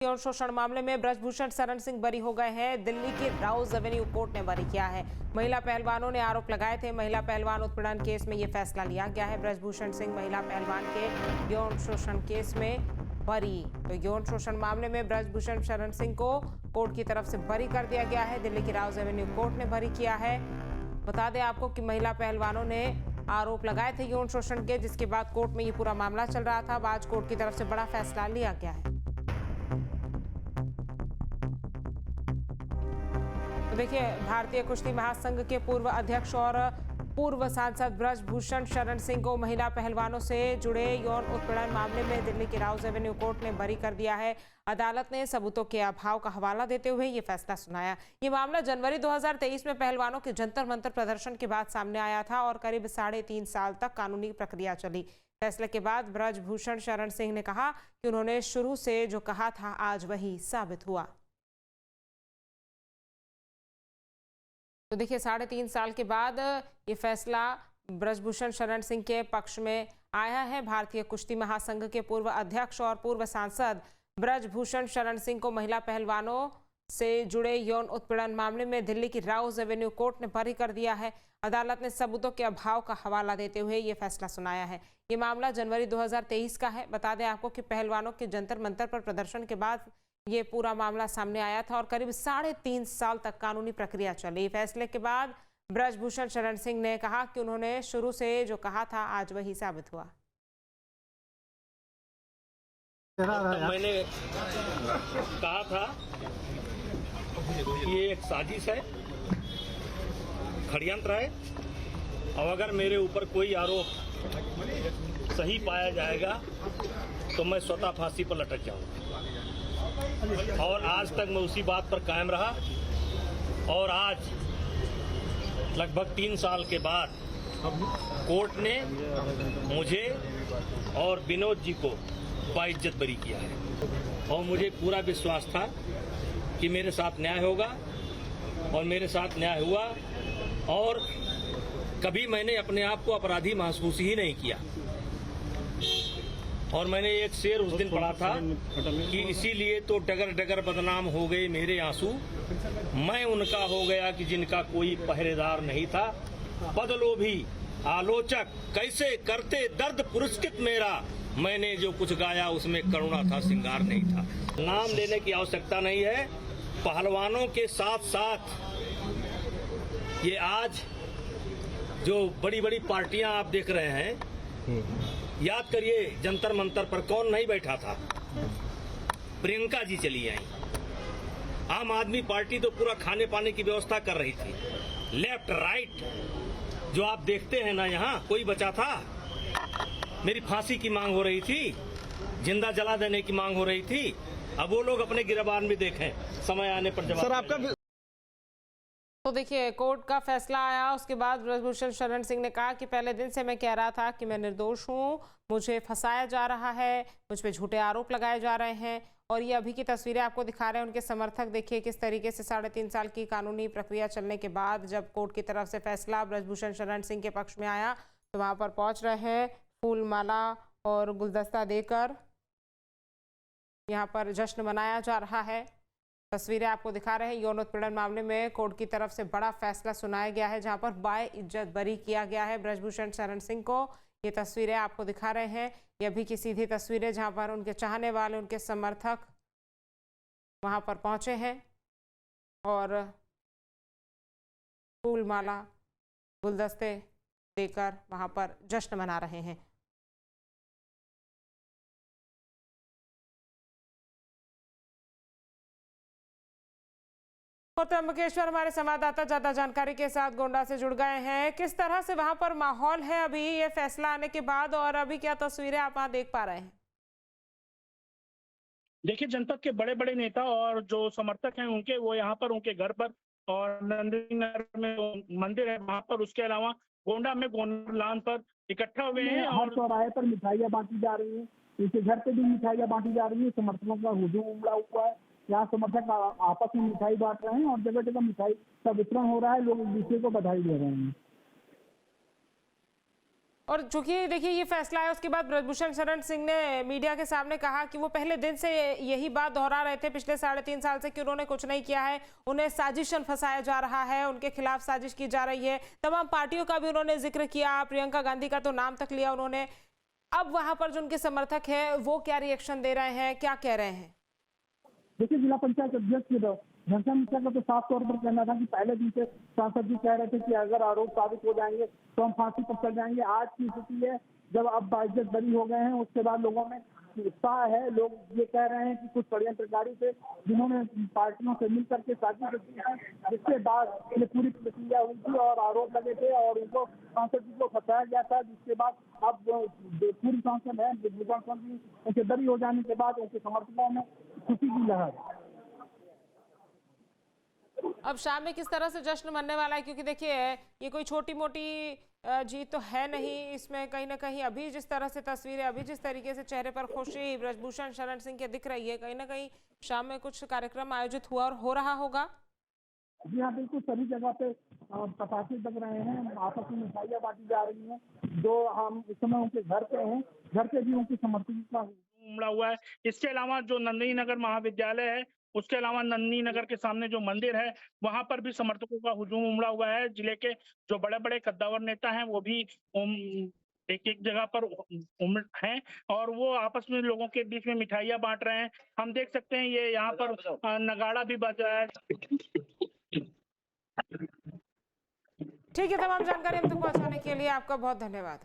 यौन शोषण मामले में ब्रजभूषण शरण सिंह बरी हो गए हैं। दिल्ली की राउज एवेन्यू कोर्ट ने बरी किया है। महिला पहलवानों ने आरोप लगाए थे। महिला पहलवान उत्पीड़न केस में ये फैसला लिया गया है। ब्रजभूषण सिंह महिला पहलवान के यौन शोषण केस में बरी। तो यौन शोषण मामले में ब्रजभूषण शरण सिंह को कोर्ट की तरफ से बरी कर दिया गया है। दिल्ली की राउज एवेन्यू कोर्ट ने बरी किया है। बता दें आपको कि महिला पहलवानों ने आरोप लगाए थे यौन शोषण के, जिसके बाद कोर्ट में ये पूरा मामला चल रहा था। आज कोर्ट की तरफ से बड़ा फैसला लिया गया है। तो देखिए, भारतीय कुश्ती महासंघ के पूर्व अध्यक्ष और पूर्व सांसद ब्रजभूषण शरण सिंह को महिला पहलवानों से जुड़े यौन उत्पीड़न मामले में दिल्ली की राउज एवेन्यू कोर्ट ने बरी कर दिया है। अदालत ने सबूतों के अभाव का हवाला देते हुए ये फैसला सुनाया। ये मामला जनवरी 2023 में पहलवानों के जंतर मंतर प्रदर्शन के बाद सामने आया था और करीब 3.5 साल तक कानूनी प्रक्रिया चली। फैसले के बाद ब्रजभूषण शरण सिंह ने कहा कि उन्होंने शुरू से जो कहा था आज वही साबित हुआ। तो देखिए, 3.5 साल के बाद ये फैसला ब्रजभूषण शरण सिंह के पक्ष में आया है। भारतीय कुश्ती महासंघ के पूर्व अध्यक्ष और पूर्व सांसद ब्रजभूषण शरण सिंह को महिला पहलवानों से जुड़े यौन उत्पीड़न मामले में दिल्ली की राउज एवेन्यू कोर्ट ने बरी कर दिया है। अदालत ने सबूतों के अभाव का हवाला देते हुए ये फैसला सुनाया है। ये मामला जनवरी 2023 का है। बता दें आपको कि पहलवानों के जंतर मंतर पर प्रदर्शन के बाद ये पूरा मामला सामने आया था और करीब 3.5 साल तक कानूनी प्रक्रिया चली। फैसले के बाद ब्रजभूषण शरण सिंह ने कहा कि उन्होंने शुरू से जो कहा था आज वही साबित हुआ। मैंने कहा था कि ये एक साजिश है, षड्यंत्र है, और अगर मेरे ऊपर कोई आरोप सही पाया जाएगा तो मैं स्वतः फांसी पर लटक जाऊंगा। और आज तक मैं उसी बात पर कायम रहा और आज लगभग 3 साल के बाद कोर्ट ने मुझे और विनोद जी को बाइज्जत बरी किया है। और मुझे पूरा विश्वास था कि मेरे साथ न्याय होगा और मेरे साथ न्याय हुआ। और कभी मैंने अपने आप को अपराधी महसूस ही नहीं किया। और मैंने एक शेर उस दिन पढ़ा था कि इसीलिए तो डगर डगर बदनाम हो गए मेरे आंसू, मैं उनका हो गया कि जिनका कोई पहरेदार नहीं था। बदलो भी आलोचक कैसे करते दर्द पुरस्कृत मेरा, मैंने जो कुछ गाया उसमें करुणा था, श्रृंगार नहीं था। नाम लेने की आवश्यकता नहीं है। पहलवानों के साथ साथ ये आज जो बड़ी बड़ी पार्टियां आप देख रहे हैं, याद करिए जंतर मंतर पर कौन नहीं बैठा था? प्रियंका जी चली आई। आम आदमी पार्टी तो पूरा खाने पाने की व्यवस्था कर रही थी। लेफ्ट राइट जो आप देखते हैं ना, यहाँ कोई बचा था? मेरी फांसी की मांग हो रही थी, जिंदा जला देने की मांग हो रही थी। अब वो लोग अपने गिरबान में देखें, समय आने पर जवाब। सर आपका तो देखिए, कोर्ट का फैसला आया, उसके बाद ब्रजभूषण शरण सिंह ने कहा कि पहले दिन से मैं कह रहा था कि मैं निर्दोष हूं, मुझे फंसाया जा रहा है, मुझ पे झूठे आरोप लगाए जा रहे हैं। और ये अभी की तस्वीरें आपको दिखा रहे हैं उनके समर्थक। देखिए किस तरीके से 3.5 साल की कानूनी प्रक्रिया चलने के बाद जब कोर्ट की तरफ से फैसला ब्रजभूषण शरण सिंह के पक्ष में आया तो वहां पर पहुंच रहे हैं, फूल माला और गुलदस्ता देकर यहाँ पर जश्न मनाया जा रहा है। तस्वीरें आपको दिखा रहे हैं। यौन उत्पीड़न मामले में कोर्ट की तरफ से बड़ा फैसला सुनाया गया है, जहां पर बाइज्जत बरी किया गया है ब्रजभूषण शरण सिंह को। ये तस्वीरें आपको दिखा रहे हैं, ये अभी की सीधी तस्वीरें, जहां पर उनके चाहने वाले, उनके समर्थक वहां पर पहुंचे हैं और फूल माला गुलदस्ते देकर वहां पर जश्न मना रहे हैं। त्र्यंबकेश्वर हमारे संवाददाता ज्यादा जानकारी के साथ गोंडा से जुड़ गए हैं। किस तरह से वहां पर माहौल है अभी ये फैसला आने के बाद, और अभी क्या तस्वीरें आप वहां देख पा रहे हैं? देखिए, जनपद के बड़े बड़े नेता और जो समर्थक हैं उनके, वो यहाँ पर उनके घर पर और नंदीनगर में मंदिर है वहां पर, उसके अलावा गोंडा में गोंडा लान पर इकट्ठा हुए हैं। हर चौराहे पर मिठाइयाँ बांटी जा रही हैं, उनके घर पे भी मिठाइयाँ बांटी जा रही है। समर्थकों का हुजूम उमड़ा हुआ है। यहाँ समर्थक आपस में मिठाई बांट रहे हैं और जगह जगह मिठाई का वितरण हो रहा है। लोग एक दूसरे को बधाई दे रहे हैं। और चूंकि देखिए ये फैसला है, उसके बाद ब्रजभूषण शरण सिंह ने मीडिया के सामने कहा कि वो पहले दिन से यही बात दोहरा रहे थे पिछले 3.5 साल से कि उन्होंने कुछ नहीं किया है, उन्हें साजिशन फंसाया जा रहा है, उनके खिलाफ साजिश की जा रही है। तमाम पार्टियों का भी उन्होंने जिक्र किया, प्रियंका गांधी का तो नाम तक लिया उन्होंने। अब वहां पर जो उनके समर्थक है वो क्या रिएक्शन दे रहे हैं, क्या कह रहे हैं? देखिए, जिला पंचायत अध्यक्ष घनश्याम मिश्रा का तो साफ तौर पर कहना था कि पहले दिन से सांसद जी कह रहे थे कि अगर आरोप साबित हो जाएंगे तो हम फांसी पर चल जाएंगे। आज की स्थिति है जब अब बाइज्जत बरी हो गए हैं, उसके बाद लोगों में उत्साह है। लोग ये कह रहे हैं कि कुछ षड्यंत्रकारी थे जिन्होंने पार्टियों से मिलकर के साजिश की है, जिसके बाद ये पूरी प्रक्रिया हुई थी और आरोप लगे थे और उनको सांसद जी को फंसाया गया था। जिसके बाद अब पूरी सांसद है उनके बरी हो जाने के बाद उनके समर्थकों में खुशी की लहर। अब शाम में किस तरह से जश्न मनने वाला है, क्योंकि देखिए ये कोई छोटी मोटी जीत तो है नहीं, इसमें कहीं ना कहीं अभी जिस तरह से तस्वीरें, अभी जिस तरीके से चेहरे पर खुशी ब्रजभूषण शरण सिंह के दिख रही है, कहीं ना कहीं शाम में कुछ कार्यक्रम आयोजित हुआ और हो रहा होगा। जी हाँ, बिल्कुल सभी जगह पे पटाखे लग रहे हैं, आपस में मिठाइयाँ बांटी जा रही हैं। जो हम इस समय उनके घर पे हैं, घर पे भी उनकी समर्थन का उमड़ा हुआ है। इसके अलावा जो नंदिनी नगर महाविद्यालय है, उसके अलावा नंदिनी नगर के सामने जो मंदिर है, वहां पर भी समर्थकों का हुजूम उमड़ा हुआ है। जिले के जो बड़े बड़े कद्दावर नेता हैं वो भी एक एक जगह पर उमड़ हैं और वो आपस में लोगों के बीच में मिठाइयाँ बांट रहे हैं। हम देख सकते हैं ये यहाँ पर नगाड़ा भी बज रहा है। ठीक है, तमाम जानकारी हम तक पहुंचाने के लिए आपका बहुत धन्यवाद।